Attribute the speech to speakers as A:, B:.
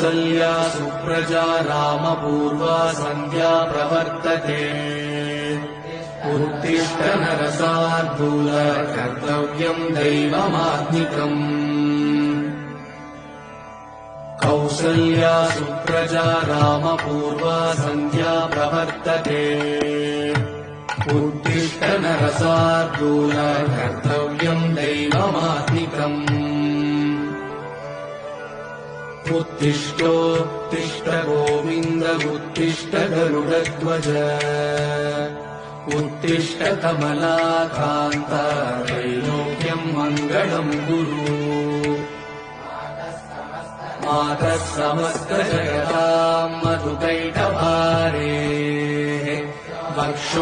A: कौसल्या सुप्रजा रामपूर्वा सन्ध्या प्रवर्तते उत्तिष्ठ नरशार्दूल कर्तव्यम् दैवमात्मिकम् कौसल्या सुप्रजा रामपूर्वा सन्ध्या प्रवर्तते उत्तिष्ठ नरशार्दूल कर्तव्यम् दैवमात्मिकम् उत्तिष्ठोत्तिष्ठ गोविन्द उत्तिष्ठ गरुडध्वज उत्तिष्ठ कमलाकान्त त्रैलोक्यम् मङ्गलम् कुरु मातः समस्त जगताम् मधुकैटभारे वक्षो